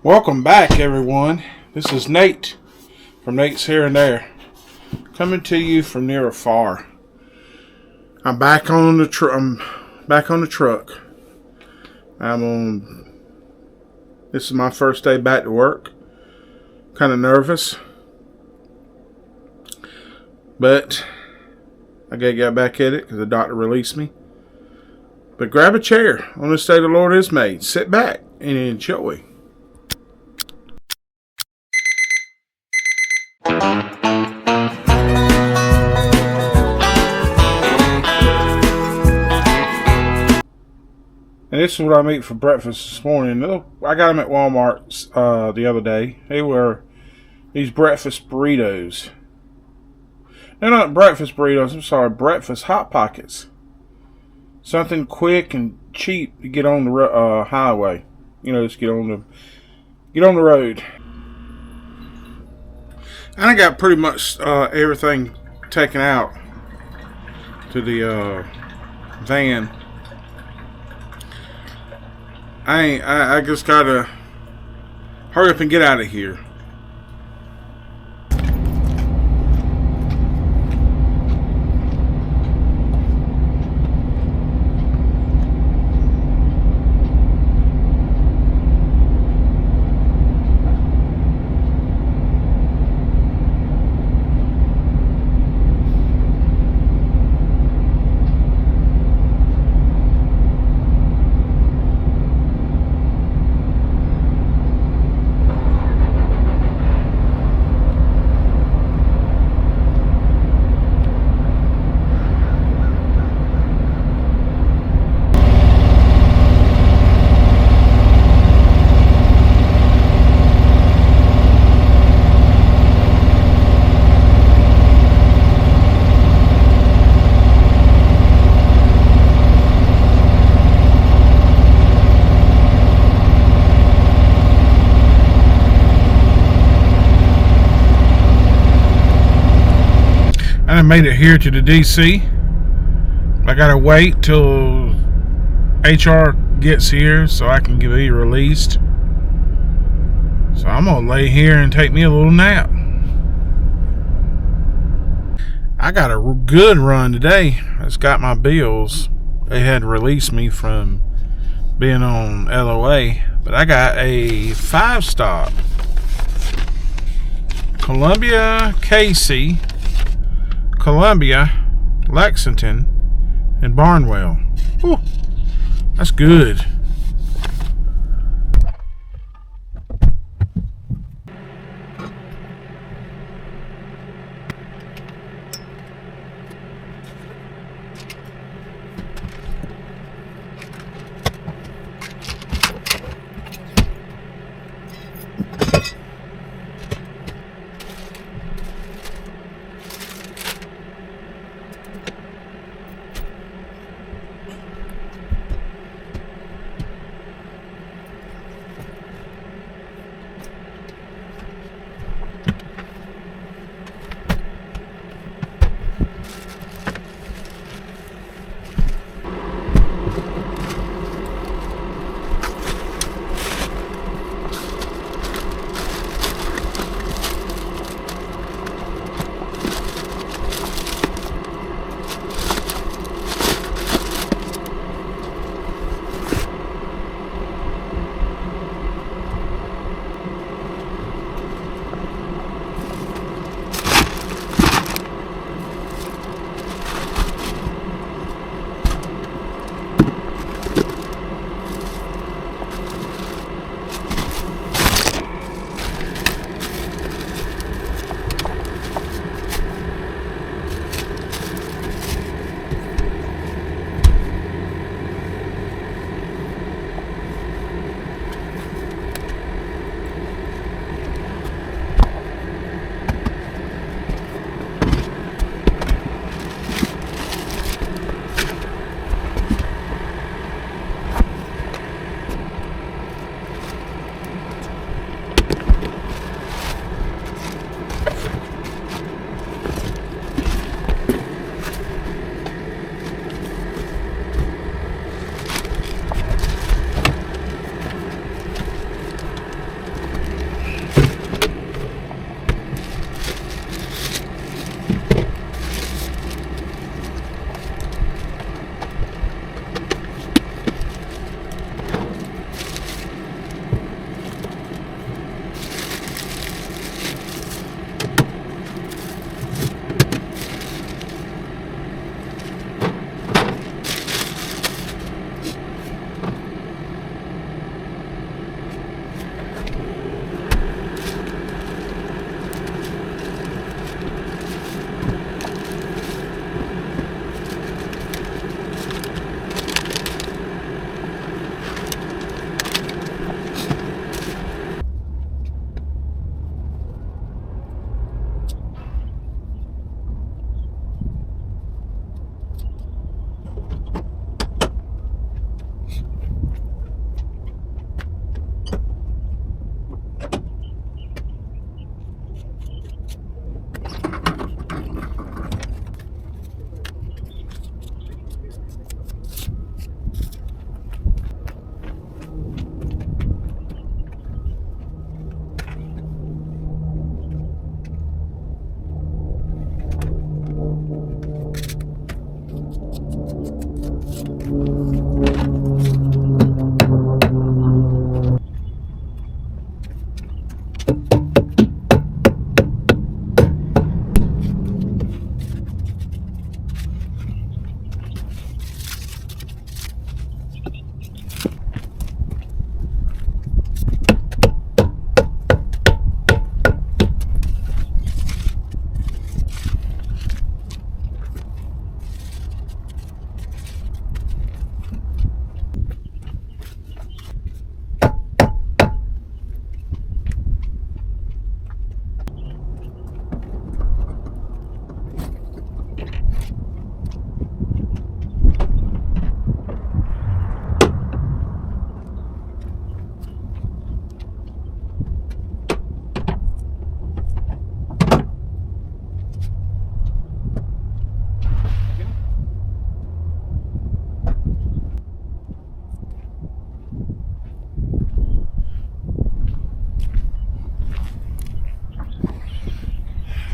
Welcome back, everyone. This is Nate from Nate's Here and There, coming to you from near or far. I'm back on the truck. This is my first day back to work. Kind of nervous, but I gotta get back at it because the doctor released me. But grab a chair on this day the Lord has made. Sit back and enjoy. And this is what I'm eating for breakfast this morning. I got them at Walmart the other day. They were these breakfast burritos. They're not breakfast burritos. I'm sorry, breakfast Hot Pockets. Something quick and cheap to get on the highway. You know, just get on the road. And I got pretty much everything taken out to the van. I just gotta hurry up and get out of here. I made it here to the DC. I gotta wait till HR gets here so I can be released. So I'm gonna lay here and take me a little nap. I got a good run today. I just got my bills. They had released me from being on LOA, but I got a 5-stop. Columbia, Casey, Columbia, Lexington, and Barnwell. Ooh, that's good.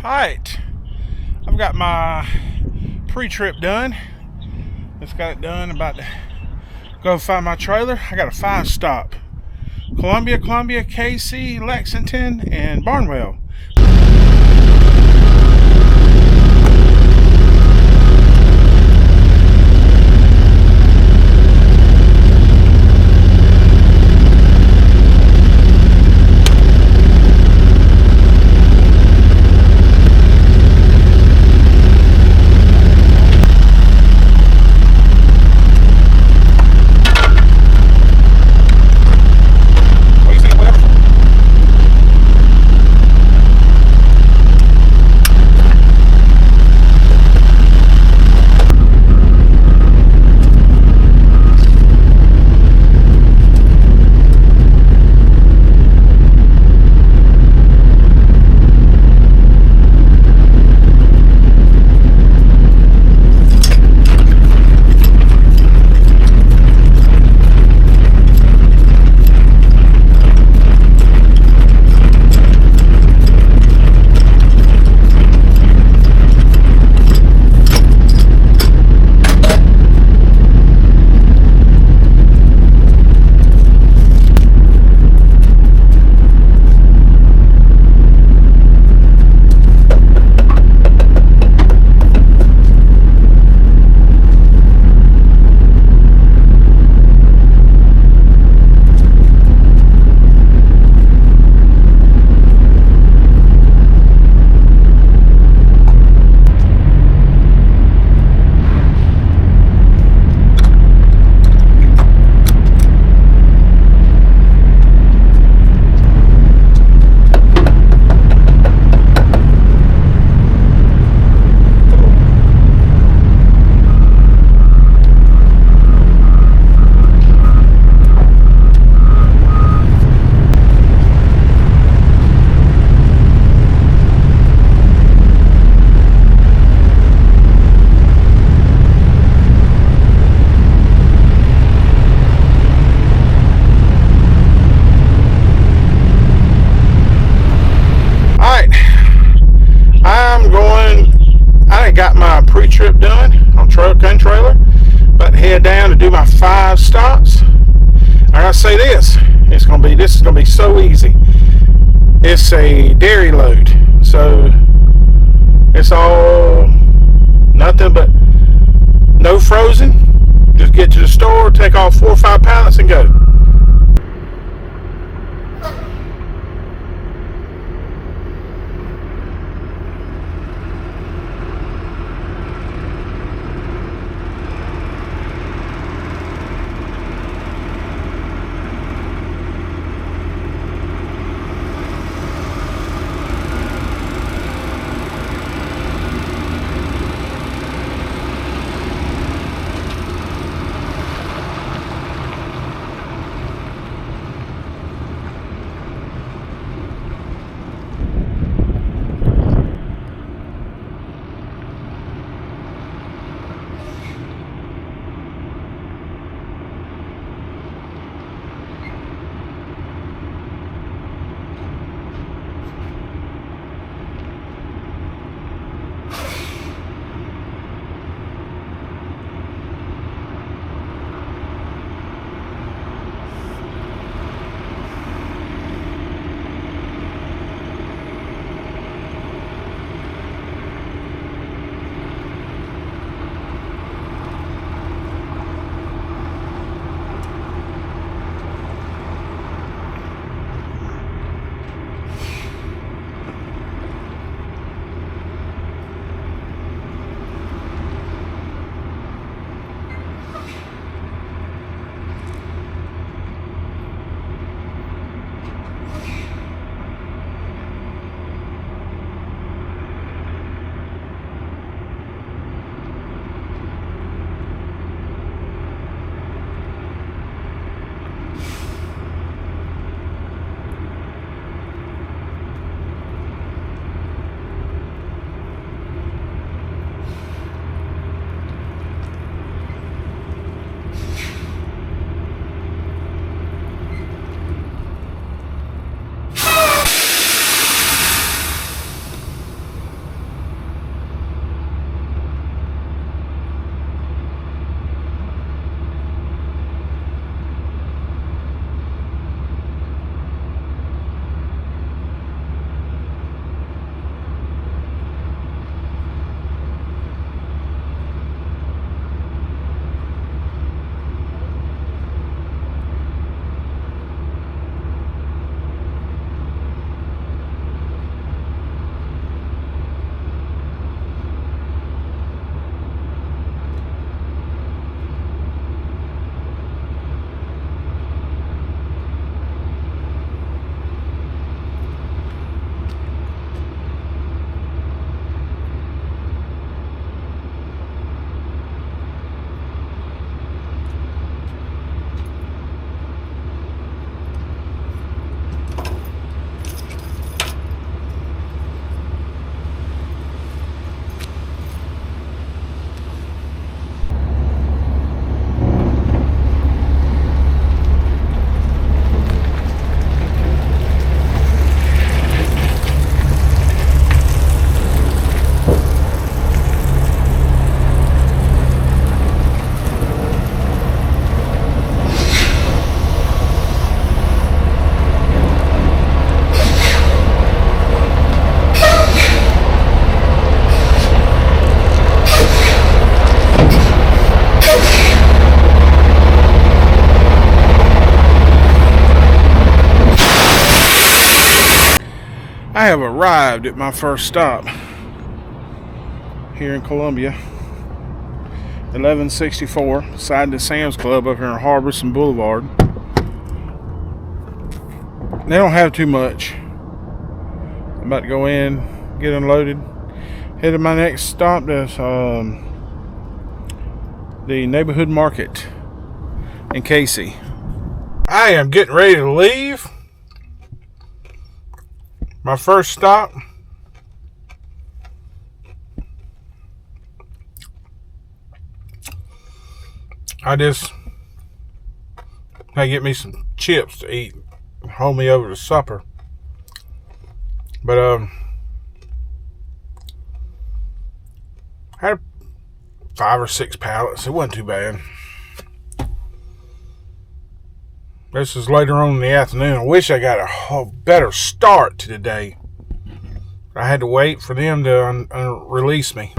Alright, I've got my pre-trip done. Just got it done. About to go find my trailer. I got a 5-stop. Columbia, KC, Lexington, and Barnwell. Got my pre-trip done on truck and trailer, about to head down to do my 5 stops. I gotta say this is gonna be so easy. It's a dairy load, so it's all nothing but no frozen. Just get to the store, take off 4 or 5 pallets and go. I have arrived at my first stop here in Columbia. 1164, beside the Sam's Club up here on Harbison Boulevard. They don't have too much. I'm about to go in, get unloaded. Head to my next stop. That's the neighborhood market in Casey. I am getting ready to leave. My first stop. I just had to get me some chips to eat. Hold me over to supper. But I had 5 or 6 pallets. It wasn't too bad. This is later on in the afternoon. I wish I got a better start to the day. I had to wait for them to release me.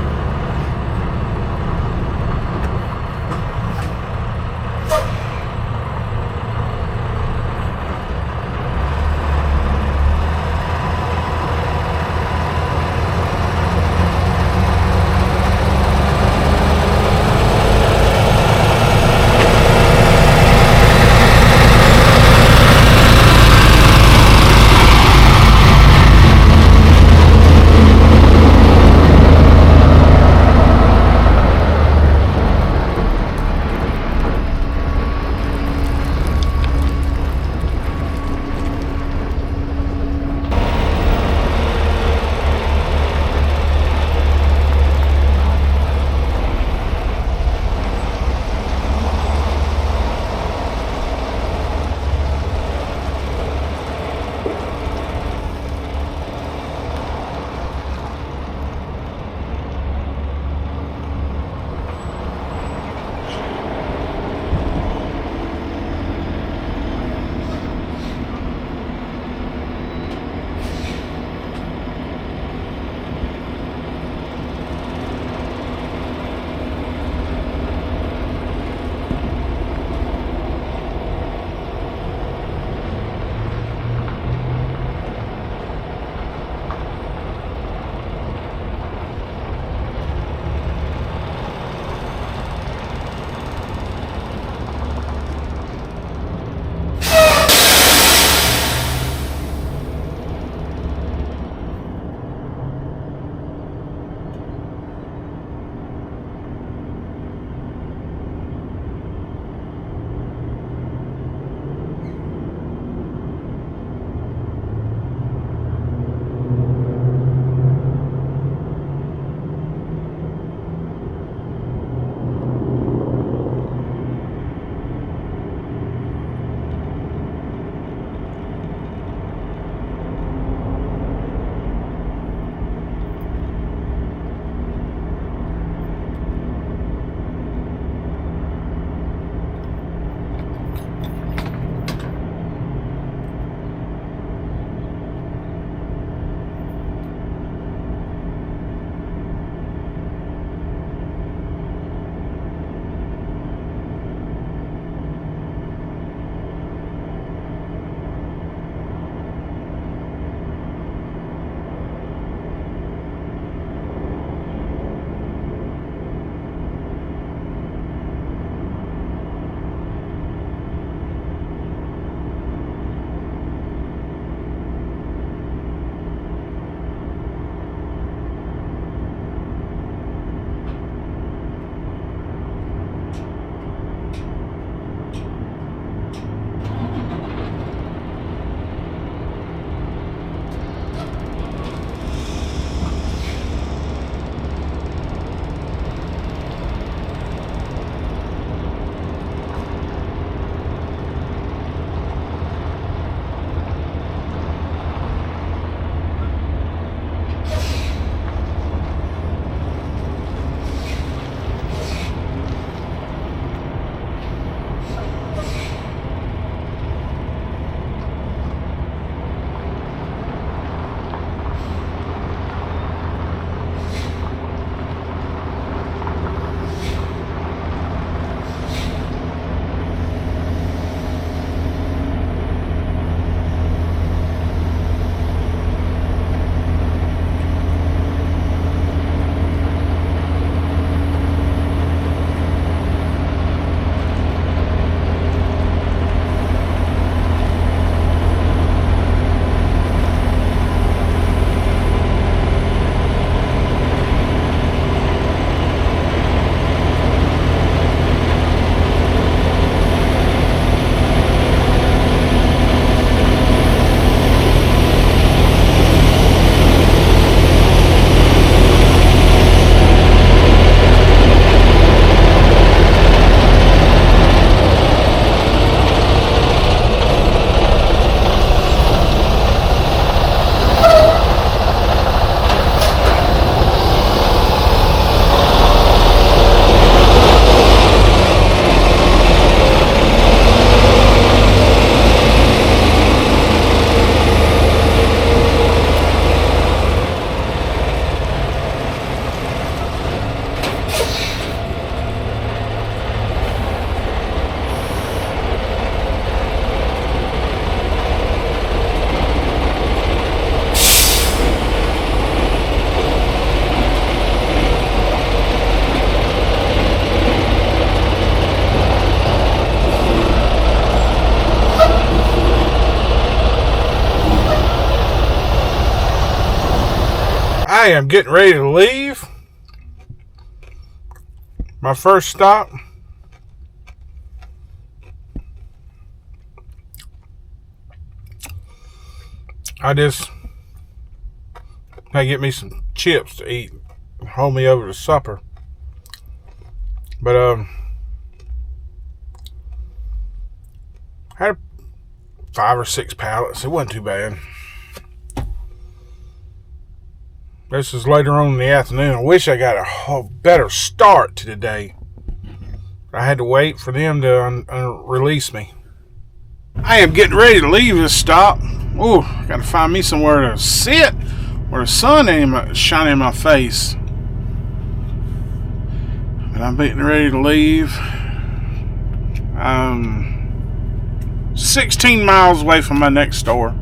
I am getting ready to leave. My first stop. I just had to get me some chips to eat. Hold me over to supper. But I had 5 or 6 pallets. It wasn't too bad. This is later on in the afternoon. I wish I got a better start to the day. I had to wait for them to release me. I am getting ready to leave this stop. Ooh, got to find me somewhere to sit where the sun ain't shining in my face. But I'm getting ready to leave. 16 miles away from my next store.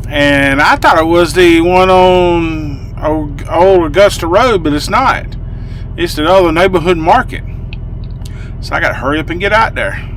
And I thought it was the one on Old Augusta Road, but it's not. It's the other neighborhood market. So I got to hurry up and get out there.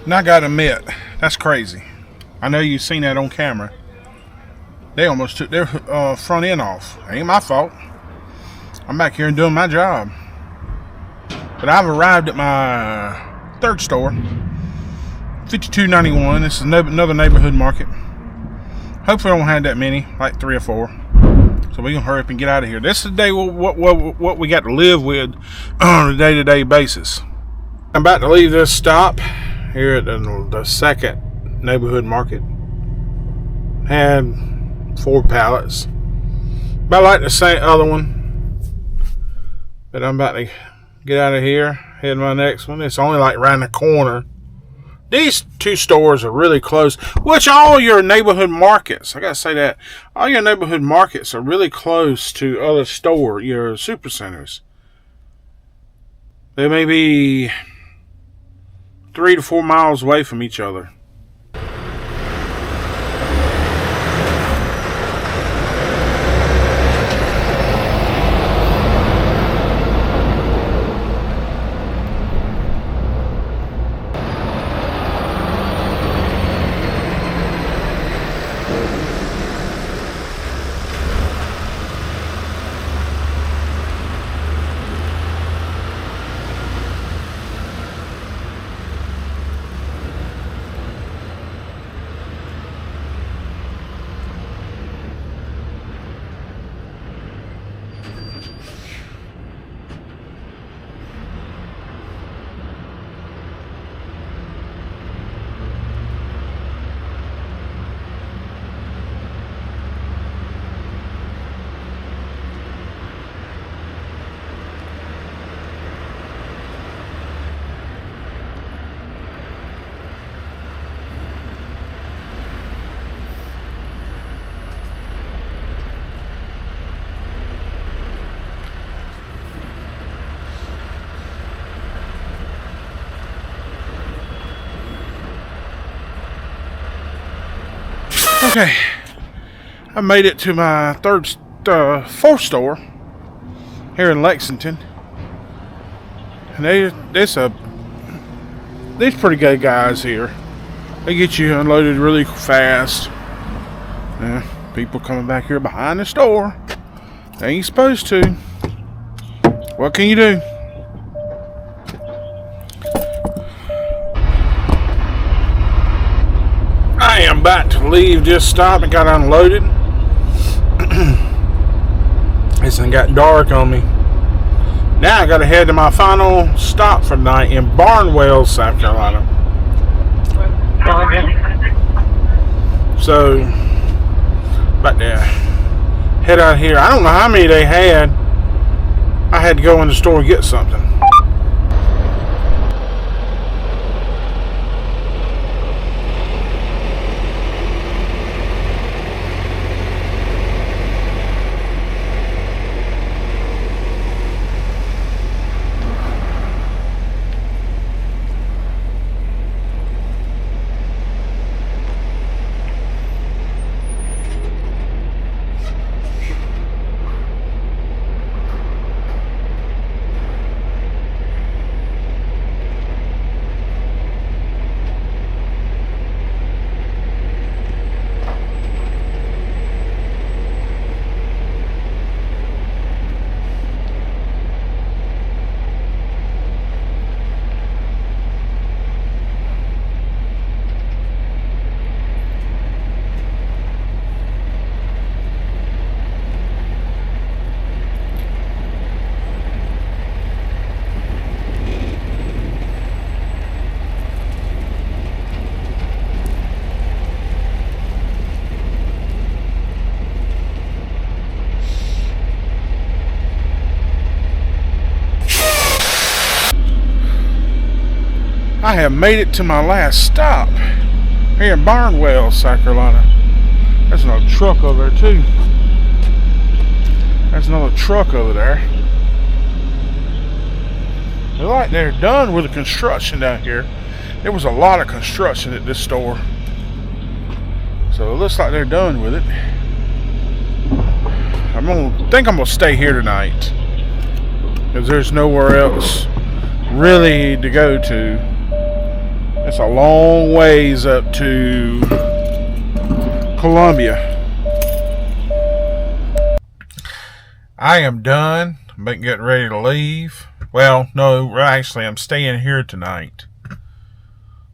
And I gotta admit, that's crazy. I know you've seen that on camera. They almost took their front end off. Ain't my fault. I'm back here and doing my job. But I've arrived at my third store, 5291. This is another neighborhood market. Hopefully I won't have that many, like 3 or 4. So we're gonna hurry up and get out of here. This is the day what we got to live with on a day-to-day basis. I'm about to leave this stop here at the second neighborhood market. Had 4 pallets. About like the same other one. But I'm about to get out of here, head to my next one. It's only like around the corner. These 2 stores are really close, which all your neighborhood markets, I gotta say that, all your neighborhood markets are really close to other your super centers. They may be 3 to 4 miles away from each other. Okay, I made it to my fourth store here in Lexington, and these pretty good guys here. They get you unloaded really fast. People coming back here behind the store. They ain't supposed to. What can you do? I am about to leave this stop and got unloaded. It's got dark on me. Now I gotta head to my final stop for the night in Barnwell, South Carolina. So, about to head out here. I don't know how many they had. I had to go in the store and get something. I have made it to my last stop here in Barnwell, South Carolina. There's another truck over there too. There's another truck over there. They're like they're done with the construction down here. There was a lot of construction at this store. So it looks like they're done with it. I think I'm gonna stay here tonight, because there's nowhere else really to go to. It's a long ways up to Columbia. I am done. I'm getting ready to leave. Well, no, actually, I'm staying here tonight.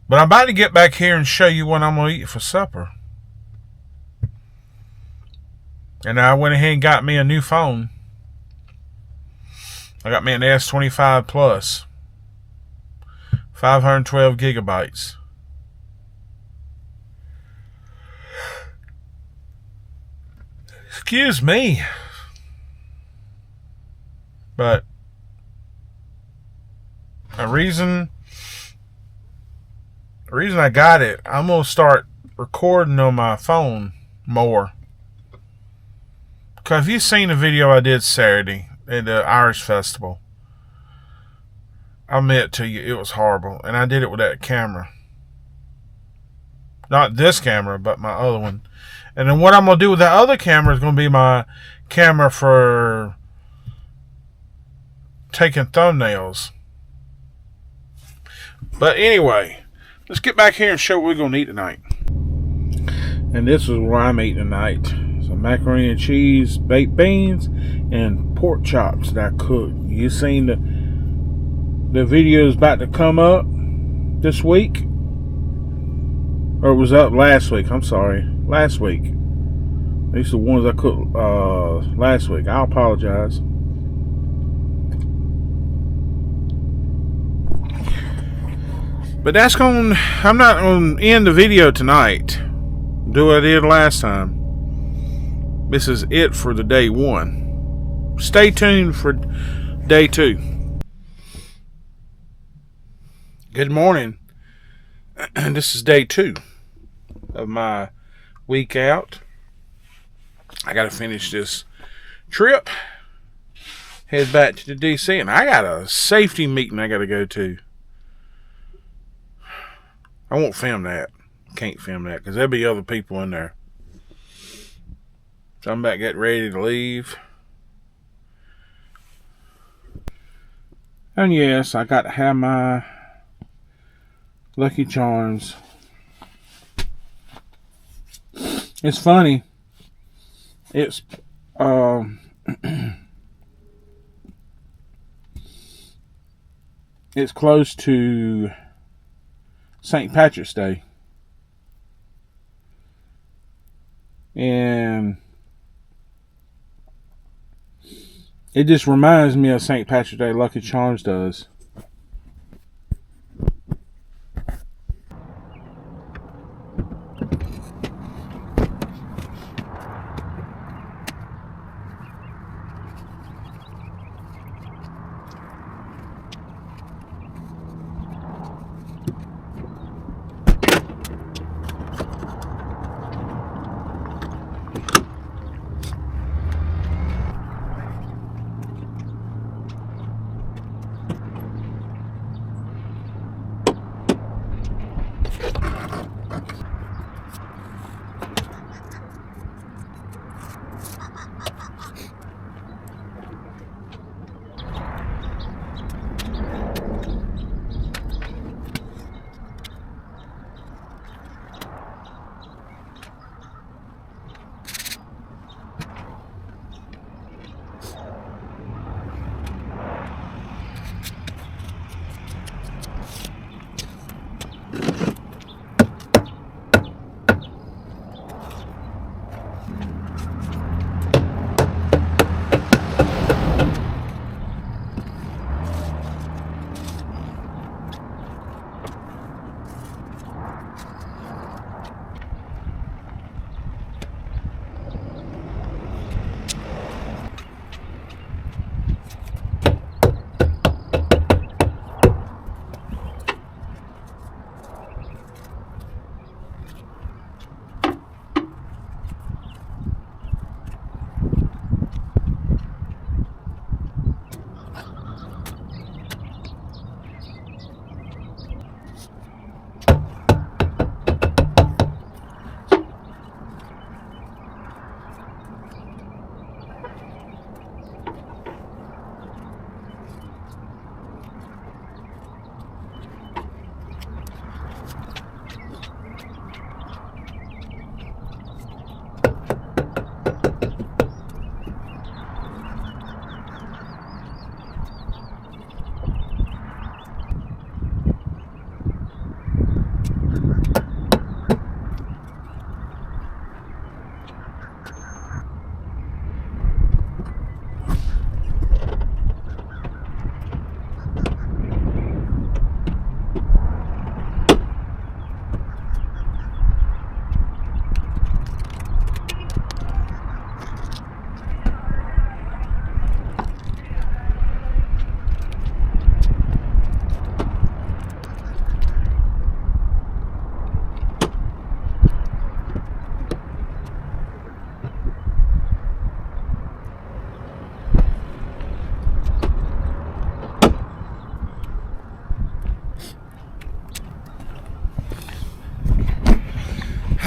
But I'm about to get back here and show you what I'm going to eat for supper. And I went ahead and got me a new phone. I got me an S25 Plus. 512 gigabytes. Excuse me. But the reason I got it, I'm going to start recording on my phone more. Because if you've seen the video I did Saturday at the Irish Festival, I admit to you, it was horrible. And I did it with that camera. Not this camera, but my other one. And then what I'm going to do with that other camera is going to be my camera for taking thumbnails. But anyway, let's get back here and show what we're going to eat tonight. And this is what I'm eating tonight. Some macaroni and cheese, baked beans, and pork chops that I cooked. You seen the videos about to come up this week? Or it was up last week. I'm sorry. Last week. These are the ones I cooked last week. I apologize. But that's going. I'm not going to end the video tonight. Do what I did last time. This is it for the day one. Stay tuned for day two. Good morning. This is day two of my week out. I got to finish this trip. Head back to the DC, and I got a safety meeting I got to go to. I won't film that. Can't film that because there'll be other people in there. So I'm about getting ready to leave. And yes, I got to have my Lucky Charms. It's funny. It's it's close to St. Patrick's Day. And it just reminds me of St. Patrick's Day. Lucky Charms does.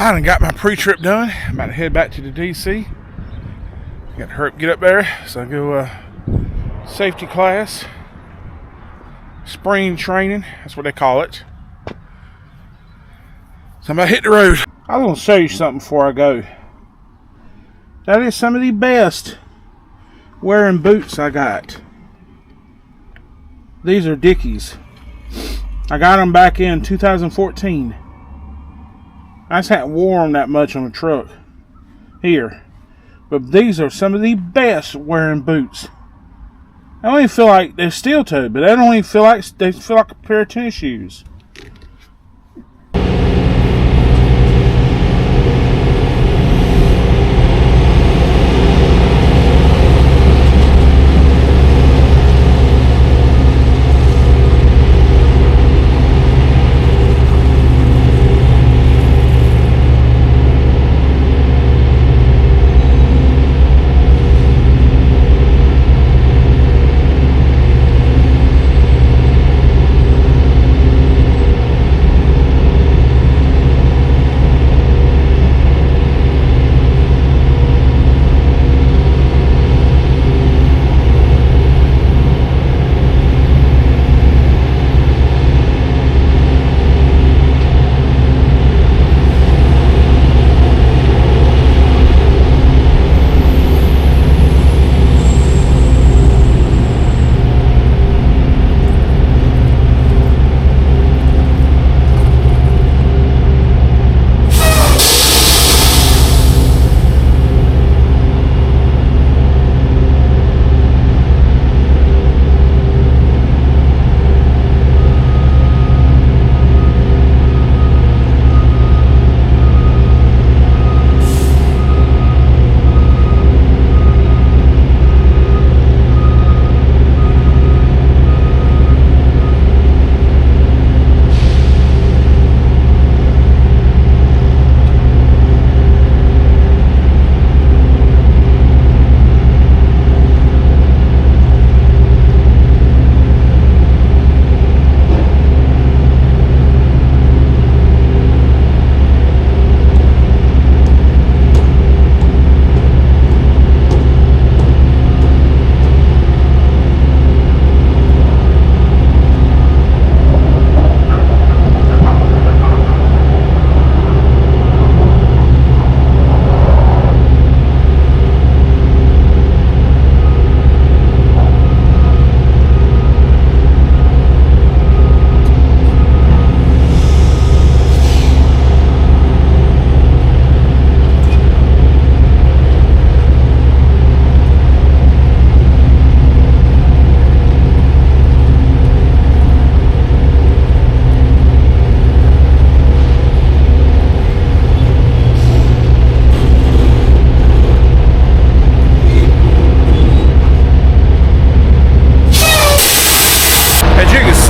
I done got my pre-trip done. I'm about to head back to the DC. Got to hurry up, get up there so I go safety class. Spring training, that's what they call it. So I'm about to hit the road. I was going to show you something before I go. That is some of the best wearing boots I got. These are Dickies. I got them back in 2014. I just hadn't worn them that much on the truck here. But these are some of the best wearing boots. I don't even feel like they're steel-toed, but I don't even feel like they feel like a pair of tennis shoes.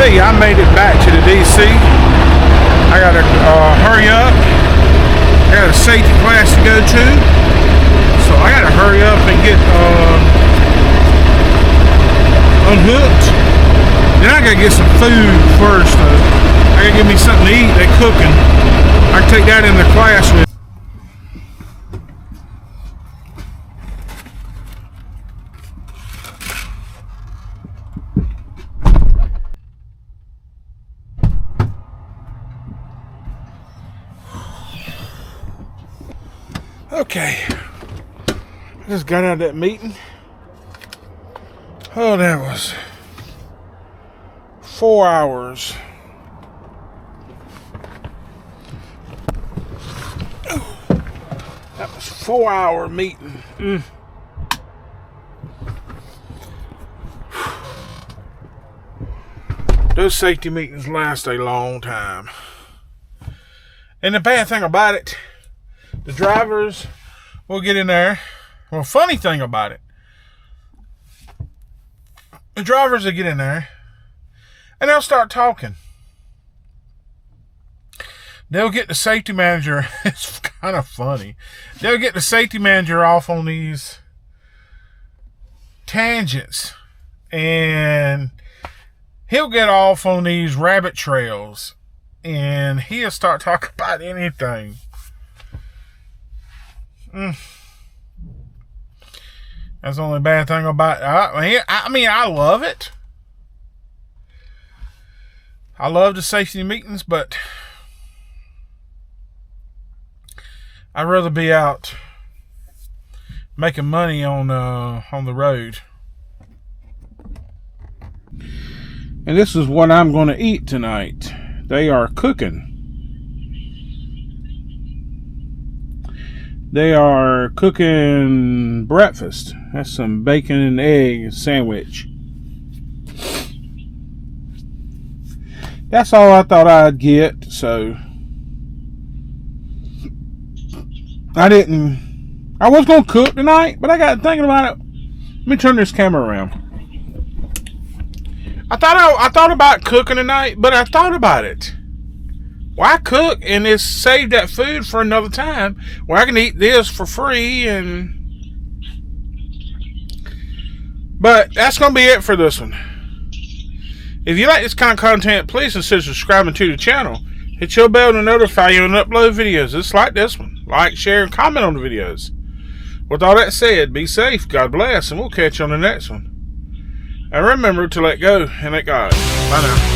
I made it back to the DC. I gotta hurry up. I got a safety class to go to, so I gotta hurry up and get unhooked. Then I gotta get some food first. I gotta get me something to eat. They're cooking. I can take that in the class with. Okay, I just got out of that meeting. Oh, that was 4 hours. Oh, that was 4 hour meeting. Those safety meetings last a long time. And the bad thing about it, the drivers will get in there. Well, funny thing about it, the drivers will get in there and they'll start talking. They'll get the safety manager. It's kind of funny. They'll get the safety manager off on these tangents, and he'll get off on these rabbit trails, and he'll start talking about anything. That's the only bad thing about it. I mean, I love it. I love the safety meetings, but I'd rather be out making money on the road. And this is what I'm going to eat tonight. They are cooking. They are cooking breakfast. That's some bacon and egg sandwich. That's all I thought I'd get, so I was going to cook tonight, but I got thinking about it. Let me turn this camera around. I thought about cooking tonight, but I thought about it. Why cook and just save that food for another time where I can eat this for free? But that's going to be it for this one. If you like this kind of content, please consider subscribing to the channel. Hit your bell to notify you when I upload videos just like this one. Like, share, and comment on the videos. With all that said, be safe, God bless, and we'll catch you on the next one. And remember to let go and let God. Bye now.